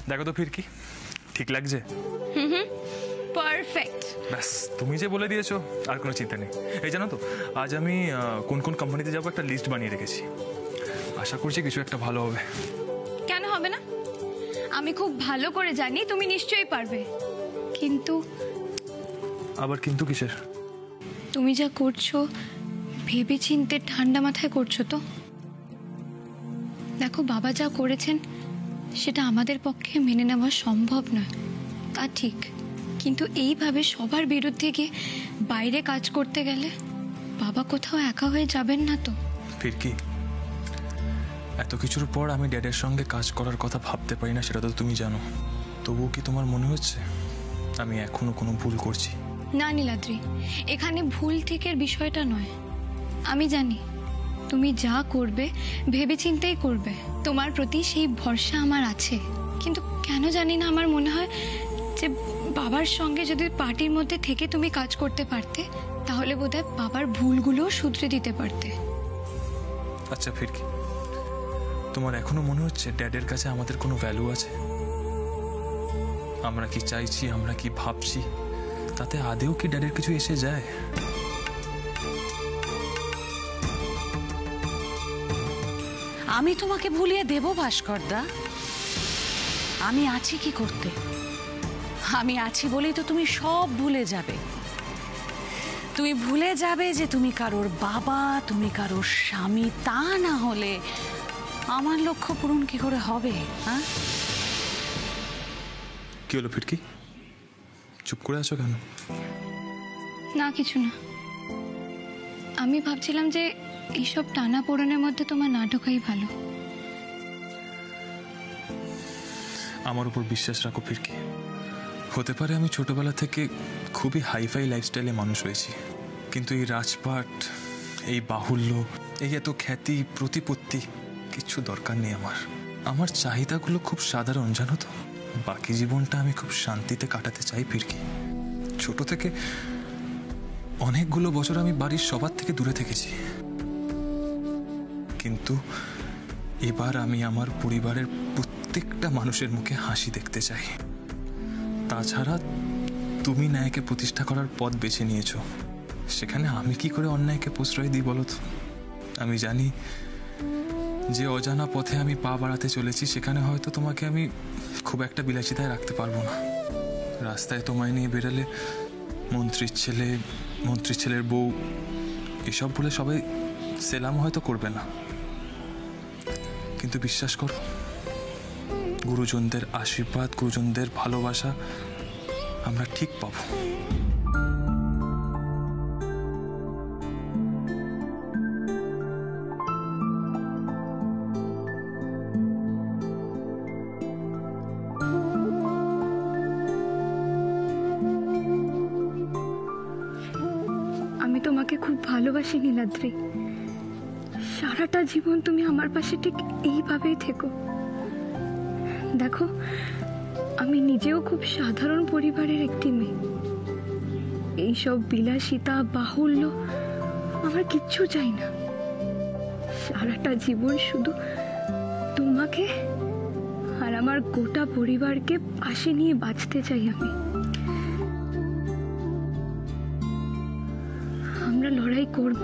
দেখো তো ফিরকি, ঠিক লাগছে? পারফেক্ট। ব্যাস, তুমি যে বলে দিয়েছো আর কোনো চিন্তা নেই। এই জানো তো, আজ আমি কোন কোন কোম্পানিতে যাবো একটা লিস্ট বানিয়ে রেখেছি। আশা করছি কিছু একটা ভালো হবে। কেন হবে না? আমি খুব ভালো করে জানি তুমি নিশ্চয়ই পারবে। কিন্তু আবার কিন্তু কিসের? তুমি যা করছো ভেবে চিন্তে ঠান্ডা মাথায় করছো তো? দেখো, বাবা যা করেছেন সেটা আমাদের পক্ষে মেনে নেওয়া সম্ভব নয়, তা ঠিক। কিন্তু এইভাবে সবার বিরুদ্ধে গিয়ে বাইরে কাজ করতে গেলে বাবা কোথাও একা হয়ে যাবেন না তো? ফিরকি, এত কিছুর পর আমি ড্যাডের সঙ্গে কাজ করার কথা ভাবতে পারি না, সেটা তো তুমি জানো। তবুও কি তোমার মনে হচ্ছে আমি এখনো কোনো ভুল করছি? না নীলাদ্রি, এখানে ভুল ঠিকের বিষয়টা নয়। আমি জানি তুমি যা করবে ভেবে চিন্তেই করবে, তোমার প্রতি সেই ভরসা আমার আছে। কিন্তু কেন জানি না আমার মনে হয় যে বাবার সঙ্গে যদি পার্টির মধ্যে থেকে তুমি কাজ করতে পারতে তাহলে বোধহয় বাবার ভুলগুলোও শুধরে দিতে পারতে। আচ্ছা ফিরকি, তোমার এখনো মনে হচ্ছে ড্যাডের কাছে আমাদের কোনো ভ্যালু আছে? আমরা কি চাইছি, আমরা কি ভাবছি, তাতে আদেও কি ড্যাডের কিছু এসে যায়? আমি তোমাকে ভুলিয়ে দেব ভাস্করদা? আমি আছি কি করতে? আমি আছি বলেই তো তুমি সব ভুলে যাবে। তুমি ভুলে যাবে যে তুমি কারোর বাবা, তুমি কারোর স্বামী। তা না হলে আমার লক্ষ্য পূরণ কি করে হবে? হ্যাঁ, কি হলো ফিরকি, চুপ করে আছো কেন? না, কিছু না। আমি ভাবছিলাম যে এইসব টানা পোড়েনের মধ্যে তোমার না ঢোকাই ভালো। আমার উপর বিশ্বাস রাখো ফিরকি। হতে পারে আমি ছোটবেলা থেকে খুবই হাইফাই লাইফস্টাইলে মানুষ হয়েছি, কিন্তু এই রাজপাট, এই বাহুল্য, এই এত খ্যাতি প্রতিপত্তি কিচ্ছু দরকার নেই আমার। আমার চাহিদাগুলো খুব সাধারণ, জানো তো। বাকি জীবনটা আমি খুব শান্তিতে কাটাতে চাই ফিরকি। ছোট থেকে অনেকগুলো বছর আমি বাড়ির সবার থেকে দূরে থেকেছি, কিন্তু এবার আমি আমার পরিবারের প্রত্যেকটা মানুষের মুখে হাসি দেখতে চাই। তাছাড়া তুমি ন্যায়কে প্রতিষ্ঠা করার পথ বেছে নিয়েছো, সেখানে আমি কি করে অন্যায়কে প্রশ্রয় দিই বলো তো? আমি জানি যে অজানা পথে আমি পা বাড়াতে চলেছি, সেখানে হয়তো তোমাকে আমি খুব একটা বিলাসিতায় রাখতে পারবো না। রাস্তায় তোমায় নিয়ে বেরোলে মন্ত্রীর ছেলে, মন্ত্রীর ছেলের বউ এসব বলে সবাই সেলাম হয়তো করবে না, কিন্তু বিশ্বাস করো, গুরুজনদের আশীর্বাদ, গুরুজনদের ভালোবাসা আমরা ঠিক পাবো। আমি তোমাকে খুব ভালোবাসি নীলাদ্রি। সারাটা জীবন তুমি আমার পাশে ঠিক এইভাবেই থেকো। দেখো, আমি নিজেও খুব সাধারণ পরিবারের একটি মেয়ে। এইসব বিলাসিতা, বাহুল্য আমার কিচ্ছু চাই না। সারাটা জীবন শুধু তোমাকে আর আমার গোটা পরিবারকে পাশে নিয়ে বাঁচতে চাই আমি। আমরা লড়াই করব,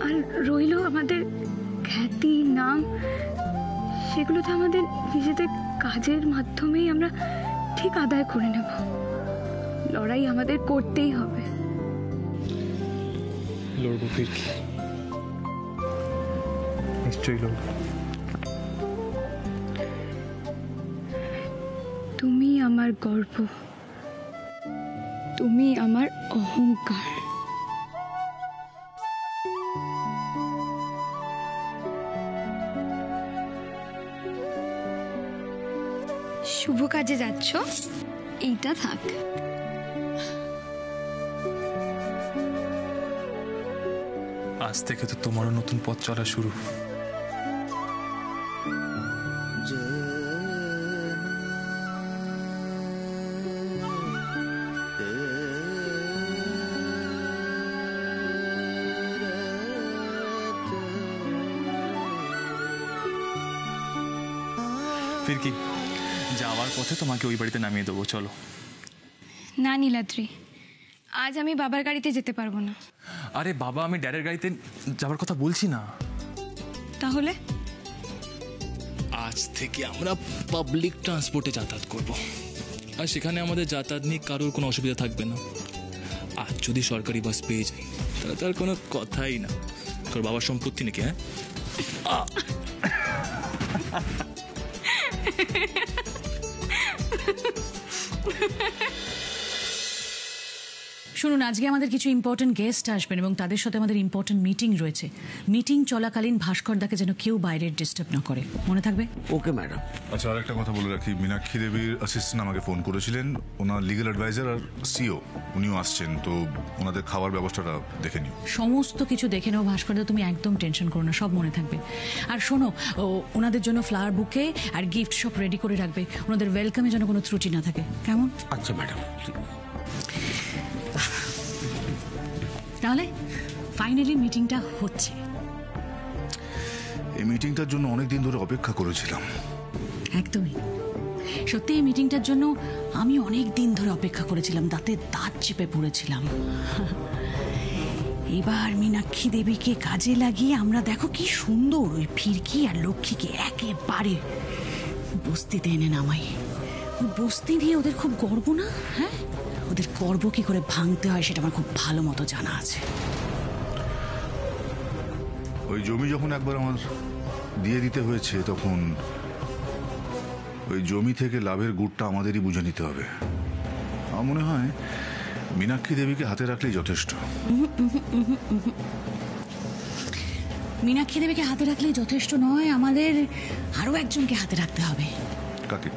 আর রইল আমাদের খ্যাতি, নাম, সেগুলো তো আমাদের নিজেদের কাজের মাধ্যমেই আমরা ঠিক আদায় করে নেব। লড়াই আমাদের করতেই হবে। লড়বো ফিরকি, নিশ্চয়ই লড়বো। তুমি আমার গর্ব, তুমি আমার অহংকার। শুভ কাজে যাচ্ছ, এইটা থাক। আজ থেকে তো তোমারও নতুন পথ চলা শুরু। ফিরকি যাওয়ার পথে তোমাকে ওই বাড়িতে নামিয়ে দেবো, চলো। না নীলাদ্রি, আজ আমি বাবার গাড়িতে যেতে পারবো না। আরে বাবা, আমি ড্যাডের গাড়িতে যাওয়ার কথা বলছি না। তাহলে আজ থেকে আমরা পাবলিক ট্রান্সপোর্টে যাতায়াত করব, আর সেখানে আমাদের যাতায়াত নিয়ে কারোর কোনো অসুবিধা থাকবে না। আর যদি সরকারি বাস পেয়ে যাই তাহলে তার কোনো কথাই না। তোর বাবার সম্পত্তি নাকি? হ্যাঁ, শুনুন, আজকে আমাদের কিছু ইম্পর্টেন্ট গেস্ট আসবেন এবং তাদের সাথে আমাদের ইম্পর্টেন্ট মিটিং রয়েছে। মিটিং চলাকালীন ভাস্করদাকে যেন কেউ বাইরে ডিস্টার্ব না করে, মনে থাকবে? Okay madam. আচ্ছা, আর একটা কথা বলে রাখি, মীনাক্ষী দেবীর অ্যাসিস্ট্যান্ট আমাকে ফোন করেছিলেন, ওনার লিগ্যাল অ্যাডভাইজার আর সিও উনিও আসছেন, তো ওনাদের খাওয়ার ব্যবস্থাটা দেখে নিও। সমস্ত কিছু দেখে নেও ভাস্করদা, তুমি একদম টেনশন করো না, সব মনে থাকবে। আর শোনো, ওনাদের জন্য ফ্লাওয়ার বুকে আর গিফট সব রেডি করে রাখবে, ওনাদের ওয়েলকামে যেন কোনো ত্রুটি না থাকে, কেমন? আচ্ছা ম্যাডাম। তাহলে ফাইনালি মিটিংটা হচ্ছে। এই মিটিংটার জন্য অনেক দিন ধরে অপেক্ষা করেছিলাম। একদমই সত্যি, এই মিটিংটার জন্য আমি অনেক দিন ধরে অপেক্ষা করেছিলাম, দাঁতে দাঁত চেপে পড়েছিলাম। এবার মীনাক্ষী দেবীকে কাজে লাগিয়ে আমরা দেখো কি সুন্দর ওই ফিরকি আর লক্ষ্মীকে একেবারে বস্তিতে এনে নামাই। ওই বস্তি নিয়ে ওদের খুব গর্ব না? হ্যাঁ, ওদের গর্ব কি করে ভাঙতে হয় সেটা আমার খুব ভালো মতো জানা আছে। ওই জমি যখন একবার আমার দিয়ে দিতে হয়েছে, তখন ওই জমি থেকে লাভের গুড়টা আমাদেরই বুঝে নিতে হবে। আমার মনে হয় মীনাক্ষী দেবীকে হাতে রাখলেই যথেষ্ট। মীনাক্ষী দেবীকে হাতে রাখলেই যথেষ্ট নয়, আমাদের আরো একজনকে হাতে রাখতে হবে। কাকে?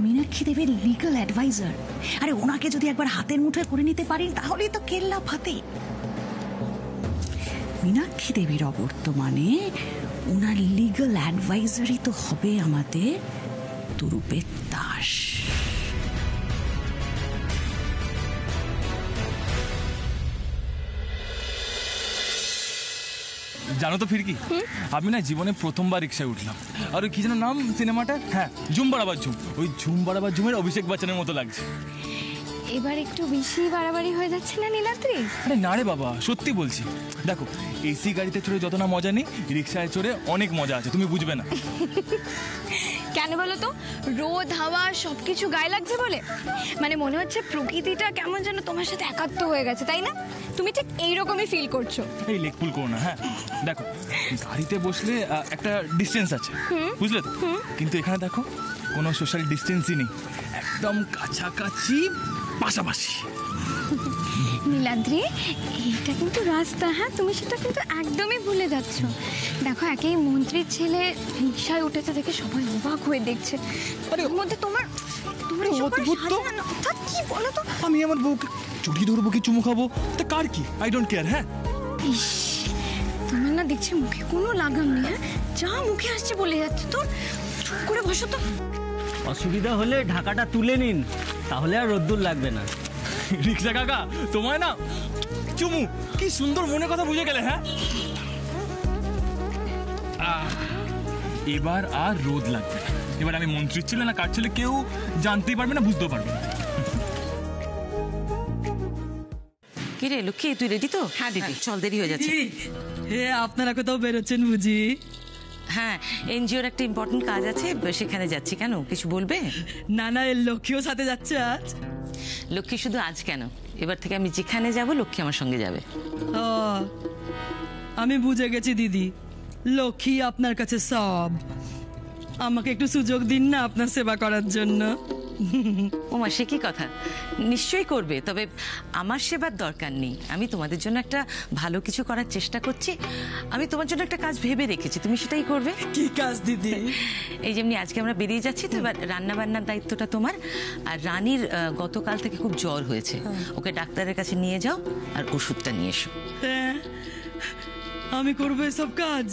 মীনাক্ষী দেবীর লিগ্যাল অ্যাডভাইজার। আরে ওনাকে যদি একবার হাতের মুঠোয় করে নিতে পারি তাহলেই তো কেল্লা ফাতে। মীনাক্ষী দেবীর অবর্তমানে ওনার লিগ্যাল অ্যাডভাইজারই তো হবে আমাদের তুরুপের দাস। জানো তো ফিরকি, আমি না জীবনে প্রথমবার রিক্সায় উঠলাম, আর ওই কি যেন নাম সিনেমাটা, হ্যাঁ ঝুম বাড়াবার ঝুম, ওই ঝুম বাড়াবার ঝুমের অভিষেক বচ্চনের মতো লাগছে। এবার একটু বেশি বাড়াবাড়ি হয়ে যাচ্ছে না নীলাদ্রি? আরে না রে বাবা, সত্যি বলছি। দেখো, এসি গাড়িতে চড়ে যত না মজা নেই, রিক্সায় চড়ে অনেক মজা আছে, তুমি বুঝবে না। কেন বলো তো? রোদ হাওয়া সবকিছু গায়ে লাগছে বলে? মানে মনে হচ্ছে প্রকৃতিটা কেমন যেন তোমার সাথে একাত্ম হয়ে গেছে, তাই না? তুমি ঠিক এইরকমই ফিল করছো? এই লেকপুল করো না। হ্যাঁ দেখো, গাড়িতে বসলে একটা ডিস্টেন্স আছে, বুঝলে তো? কিন্তু এখানে দেখো কোনো সোশ্যাল ডিস্টেন্সই নেই, একদম কাছাকাছি, পাশাপাশি। নীলাদ্রি, এইটা কিন্তু রাস্তা, হ্যাঁ তুমি সেটা কিন্তু একদমই ভুলে যাচ্ছ। দেখো, একেই মন্ত্রীর ছেলে রিক্সায় উঠেছে দেখে সবাই অবাক হয়ে দেখছে। আরে ওর মধ্যে তোমার অদ্ভুত তো। কি বলো তো? আমি আমার বউকে চুটি ধরবো কি চুমু খাবো, তা কার কি, আই ডোন্ট কেয়ার। হ্যাঁ, ইস, তোমার না দেখছি মুখে কোনো লাগাম নেই। হ্যাঁ, যা মুখে আসছে বলে যাচ্ছে। তোর চুপ করে বসো তো। অসুবিধা হলে ঢাকাটা তুলে নিন, তাহলে আর রোদ্দুর লাগবে না। রিক্সা কাকা, তোমায় না চুমু, কি সুন্দর মনে কথা বুঝে গেলে। হ্যাঁ, এবার আর রোদ লাগবে না। এবার আমি মন্ত্রীর ছেলে না কার ছেলে কেউ জানতেই পারবে না, বুঝতেও পারবে না। কি রে লক্ষ্মী, তুই রেডি তো? হ্যাঁ দিদি। চল, দেরি হয়ে যাচ্ছে। আপনারা কোথাও বেরোচ্ছেন বুঝি? হ্যাঁ, এনজিওর একটা ইম্পর্টেন্ট কাজ আছে, সেখানে যাচ্ছি। কেন, কিছু বলবে? না না, এর লক্ষ্মীও সাথে যাচ্ছে আজ। লক্ষ্মী শুধু আজ কেন, এবার থেকে আমি যেখানে যাব লক্ষ্মী আমার সঙ্গে যাবে। আমি বুঝে গেছি দিদি, লক্ষ্মী আপনার কাছে সব। আমাকে একটু সুযোগ দিন না আপনার সেবা করার জন্য। ওমা, সে কি কথা, নিশ্চয়ই করবে, তবে আমার সেবার দরকার নেই। আমি তোমাদের জন্য একটা ভালো কিছু করার চেষ্টা করছি। আমি তোমার জন্য একটা কাজ ভেবে রেখেছি, তুমি সেটাই করবে। কি কাজ দিদি? এই যেমনি আজকে আমরা বেরিয়ে যাচ্ছি তো, এবার রান্না বান্নার দায়িত্বটা তোমার। আর রানীর গতকাল থেকে খুব জ্বর হয়েছে, ওকে ডাক্তারের কাছে নিয়ে যাও আর ওষুধটা নিয়ে এসো। হ্যাঁ, আমি করবো এসব কাজ।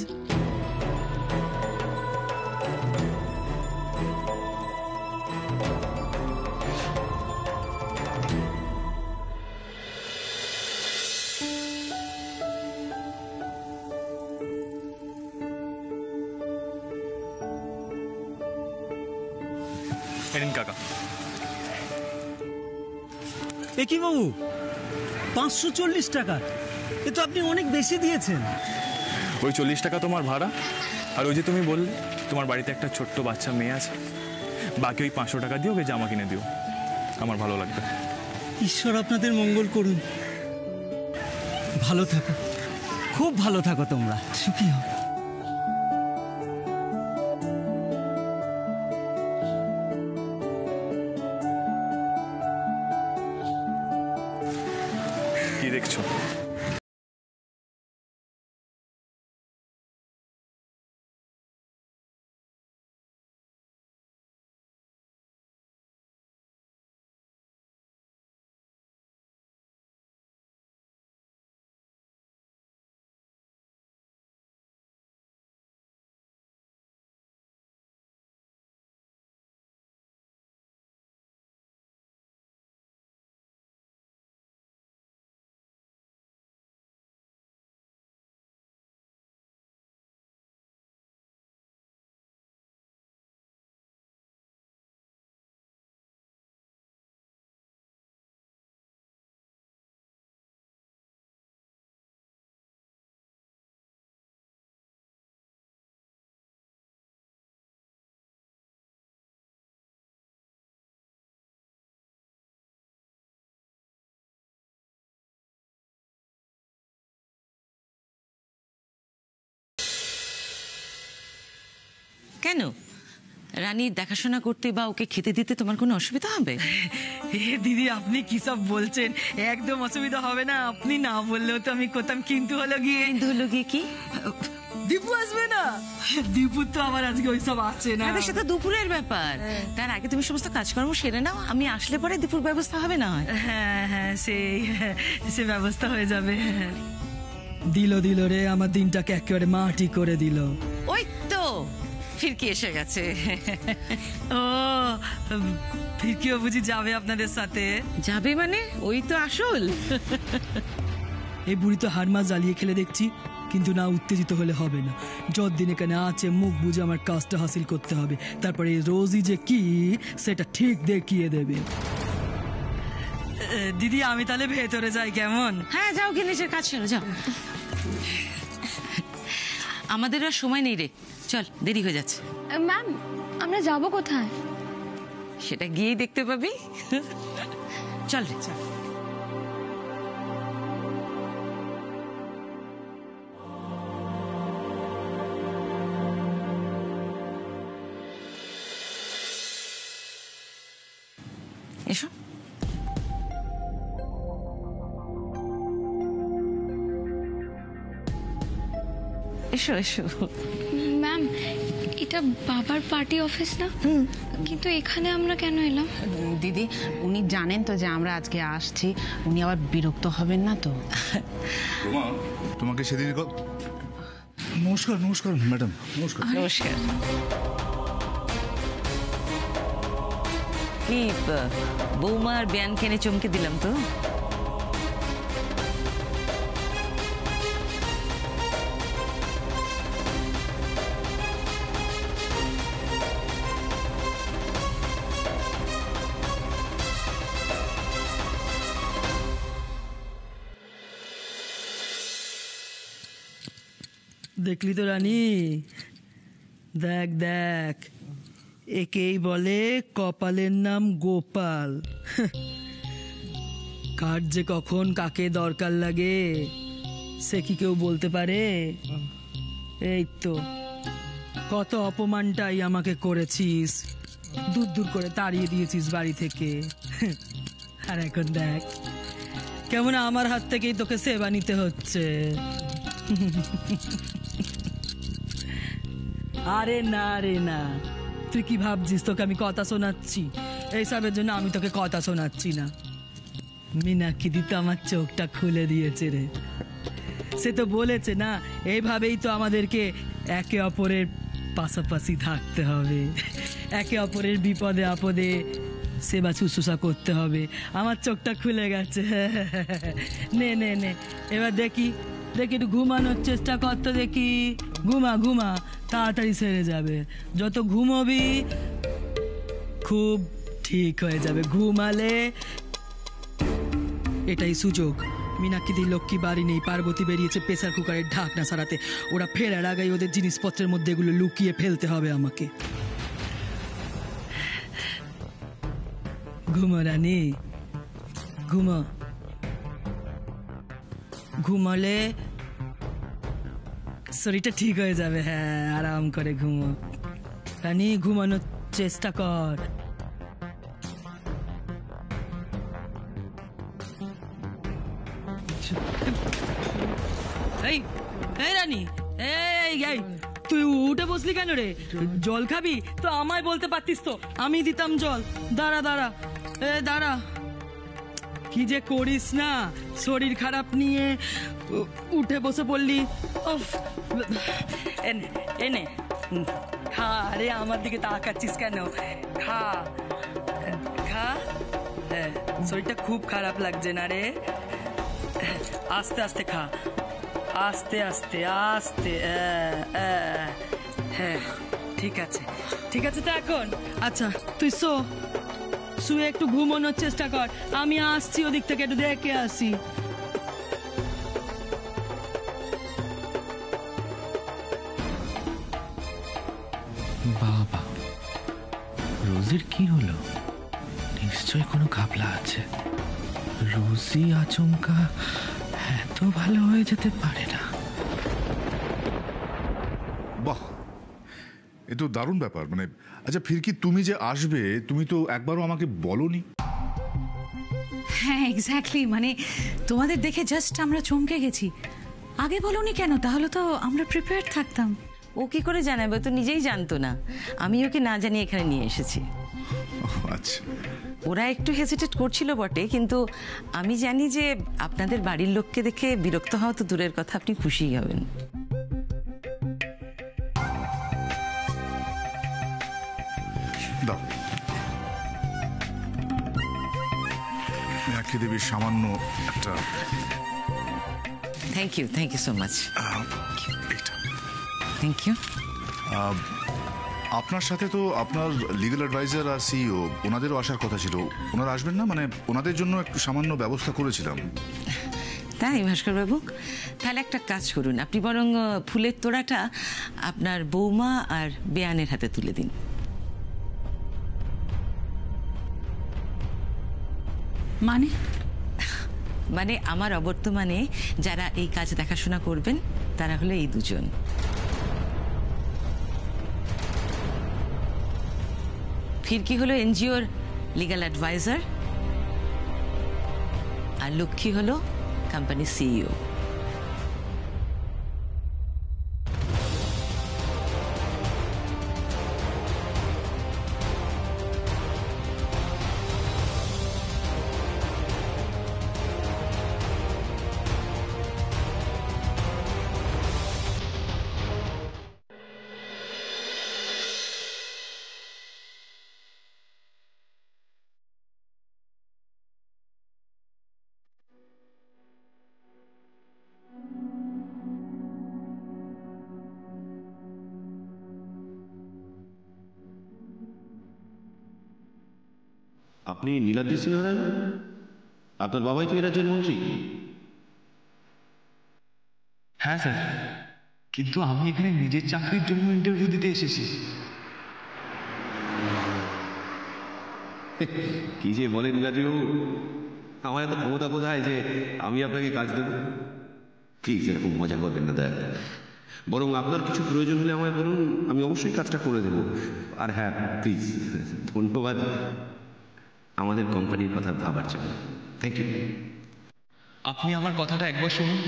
টাকা। একই বাবু, 540 টাকা? এ তো আপনি অনেক বেশি দিয়েছেন। ওই 40 টাকা তোমার ভাড়া, আর ওই যে তুমি বললে তোমার বাড়িতে একটা ছোট্ট বাচ্চা মেয়ে আছে, বাকি ওই 500 টাকা দিয়ে ওকে জামা কিনে দিও, আমার ভালো লাগবে। ঈশ্বর আপনাদের মঙ্গল করুন। ভালো থাকো, খুব ভালো থাকো, তোমরা সুখী হও। কি দেখছো? কেন, রানীর দেখাশোনা করতে বা ওকে খেতে দিতে তোমার কোনো অসুবিধা হবে? দিদি আপনি কি সব বলছেন, একদম অসুবিধা হবে না। আপনি না বললেও তো আমি করতাম, কিন্তু হলো গিয়ে কি দীপু আসবে না। দীপু তো আমার আজকে ওইসব আছে না। সেটা দুপুরের ব্যাপার, তার আগে তুমি সমস্ত কাজকর্ম সেরে নাও, আমি আসলে পরে দুপুর ব্যবস্থা হবে না হয়? হ্যাঁ, সে ব্যবস্থা হয়ে যাবে। দিল রে, আমার দিনটাকে একেবারে মাটি করে দিল। ওই তো ফিরকি এসে গেছে। ও ফিরকিও বুঝি যাবে আপনাদের সাথে? যাবে মানে ওই তো আসল। এই বুড়ি তো হার মাস জ্বালিয়ে খেলে দেখছি, কিন্তু না, উত্তেজিত হলে হবে না। যতদিন এখানে আছে মুখ বুঝে আমার কাজটা হাসিল করতে হবে, তারপরে রোজই যে কি সেটা ঠিক দেখিয়ে দেবে। দিদি আমি তাহলে ভেতরে যাই, কেমন? হ্যাঁ যাও, গিয়ে নিজের কাজ সেরো, যাও। আমাদের আর সময় নেই রে, চল, দেরি হয়ে যাচ্ছে। ম্যাম, আমরা যাব কোথায়? সেটা গিয়েই দেখতে পাবি। চল রে, চল। এসো। এসো এসো। ম্যাম, এটা বাবার পার্টি অফিস না? কিন্তু এখানে আমরা কেন এলাম? দিদি, উনি জানেন তো যে আমরা আজকে আসছি, উনি আবার বিরক্ত হবেন না তো? তোমাকে সেদিন নমস্কার। নমস্কার ম্যাডাম, নমস্কার। নমস্কার। কি বৌমার ব্যান কেনে চমকে দিলাম তো? দেখলি তো রানী, দেখ একেই বলে কপালের নাম গোপাল। কার যে কখন কাকে দরকার লাগে সে কি কেউ বলতে পারে? এই তো কত অপমানটাই আমাকে করেছিস, দূর করে তাড়িয়ে দিয়েছিস বাড়ি থেকে, আর এখন দেখ কেমন আমার হাত থেকেই তোকে সেবা নিতে হচ্ছে। আরে না, তুই কি ভাবছিস তোকে আমি কথা শোনাচ্ছি? এইসবের জন্য আমি তোকে কথা শোনাচ্ছি না। মীনাক্ষী তো আমার চোখটা খুলে দিয়েছে রে। সে তো বলেছে না, এইভাবেই তো আমাদেরকে একে অপরের পাশাপাশি থাকতে হবে, একে অপরের বিপদে আপদে সেবা শুশ্রূষা করতে হবে। আমার চোখটা খুলে গেছে। নে এবার দেখি একটু ঘুমানোর চেষ্টা করতে, দেখি। ঘুমা তাড়াতাড়ি সেরে যাবে। যত ঘুমোবি খুব ঠিক হয়ে যাবে ঘুমালে। এটাই সুযোগ। মীনাক্ষীদের লক্ষ্মী বাড়ি নেই, পার্বতী বেরিয়েছে প্রেসার কুকারের ঢাকনা সারাতে। ওরা ফেরার আগেই ওদের জিনিসপত্রের মধ্যে এগুলো লুকিয়ে ফেলতে হবে আমাকে। ঘুমো রানী, ঘুমো। ঘুমালে শরীরটা ঠিক হয়ে যাবে। হ্যাঁ, আরাম করে ঘুমো রানী, ঘুমানোর চেষ্টা কর। এই এই রানী, এই এই তুই উঠে বসলি কেন রে? জল খাবি তো আমায় বলতে পারতিস তো, আমি দিতাম জল। দাঁড়া দাঁড়া, দাঁড়া। কি যে করিস না, শরীর খারাপ নিয়ে উঠে বসে পড়লি। এনে এনে খা। আরে আমার দিকে তাকাচ্ছিস কেন? খা খা। শরীরটা খুব খারাপ লাগছে না রে? আস্তে আস্তে খা, আস্তে আস্তে আস্তে। হ্যাঁ, ঠিক আছে ঠিক আছে তো এখন। আচ্ছা তুই শুয়ে একটু ঘুমানোর চেষ্টা কর, আমি আসছি ওদিক থেকে, একটু দেখে আসি। বাবা, রোজির কি হলো? নিশ্চয় কোনো ঘাপলা আছে। রোজি আচমকা এত ভালো হয়ে যেতে পারে না। বাহ, এ তো দারুণ ব্যাপার। মানে আচ্ছা ফিরকি, তুমি যে আসবে তুমি তো একবারও আমাকে বলোনি। হ্যাঁ এক্স্যাক্টলি, মানে তোমাদের দেখে জাস্ট আমরা চমকে গেছি। আগে বলোনি কেন? তাহলে তো আমরা প্রিপেয়ার থাকতাম। ও কি করে জানাবে? তো নিজেই জানতো না, আমি ওকে না জানিয়ে এখানে নিয়ে এসেছি। আচ্ছা, ওরা একটু হেজিটেট করছিল বটে, কিন্তু আমি জানি যে আপনাদের বাড়ির লোককে দেখে বিরক্ত হওয়া তো দূরের কথা, আপনি খুশিই হবেন। দাও মীনাক্ষী দেবীর সামান্য একটা। Thank you so much. এটা থ্যাংক ইউ। আপনার সাথে তো আপনার লিগ্যাল অ্যাডভাইজার আর সিইও, ওনাদেরও আসার কথা ছিল। ওনারা আসবেন না? মানে ওনাদের জন্য একটু সামান্য ব্যবস্থা করেছিলাম। তাই ভাস্কর বাবু, তাহলে একটা কাজ করুন, আপনি বরং ফুলের তোড়াটা আপনার বৌমা আর বেয়ানের হাতে তুলে দিন। মানে আমার অবর্তমানে যারা এই কাজ দেখাশোনা করবেন তারা হলো এই দুজন। ফিরকি হলো এনজিওর লিগ্যাল অ্যাডভাইজার, আর লক্ষ্মী হলো কোম্পানির সিইও। আপনি নীলাদ্রি সিংহারায়? আপনার বাবাই তো এ রাজ্যের মন্ত্রী। হ্যাঁ স্যার, কিন্তু আমি এখানে নিজের চাকরির জন্য ইন্টারভিউ দিতে এসেছি। কি যে বলেন নীলাদ্রিবাবু, আমার এত ক্ষমতা কোথায় যে আমি আপনাকে কাজ দেব? প্লিজ এরকম মজা করবেন না দয়া। বরং আপনার কিছু প্রয়োজন হলে আমায় বলুন, আমি অবশ্যই কাজটা করে দেব। আর হ্যাঁ প্লিজ, ধন্যবাদ আমাদের কোম্পানির কথা ভাবার জন্য। Thank you. আপনি আমার কথাটা একবার শুনুন।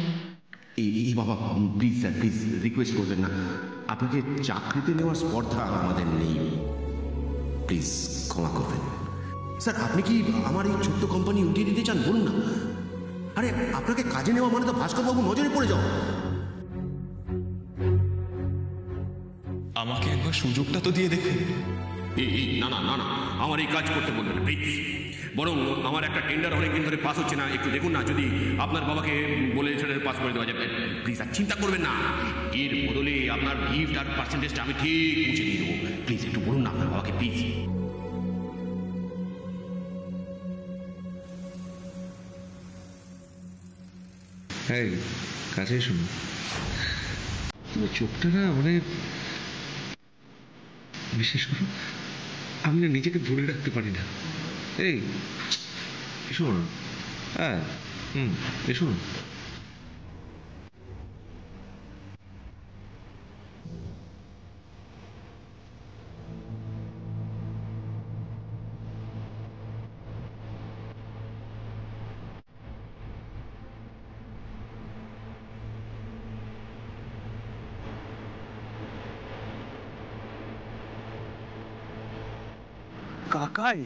এই বাবা, প্লিজ স্যার, প্লিজ রিকোয়েস্ট করবেন না। আপনাকে চাকরিতে নেওয়ার স্পর্ধা আমাদের নেই, প্লিজ ক্ষমা করবেন। স্যার আপনি কি আমার এই ছোট্ট কোম্পানি উঠিয়ে দিতে চান? বলুন না। আরে আপনাকে কাজে নেওয়া মানে তো ভাস্করবাবু নজরে পড়ে যাও। আমাকে একবার সুযোগটা তো দিয়ে দেখুন। না না না না, আমার এই কাজ করতে বলবেন প্লিজ। বরং আমার একটা টেন্ডার অনেকদিন ধরে পাস হচ্ছে না, একটু দেখুন না যদি আপনার বাবাকে বলে সেটা পাস করে দেওয়া যাবে। প্লিজ আর চিন্তা করবেন না, এর বদলে আপনার গিফট আর পার্সেন্টেজটা আমি ঠিক পৌঁছে দিয়ে দেবো। প্লিজ একটু বলুন না আপনার বাবাকে, প্লিজ। এই কাছে শোনো, তোমার চোখটা না মানে বিশেষ করো, আমি না নিজেকে ধরে রাখতে পারি না। এই এসো না। হ্যাঁ, এসো না। কাকাই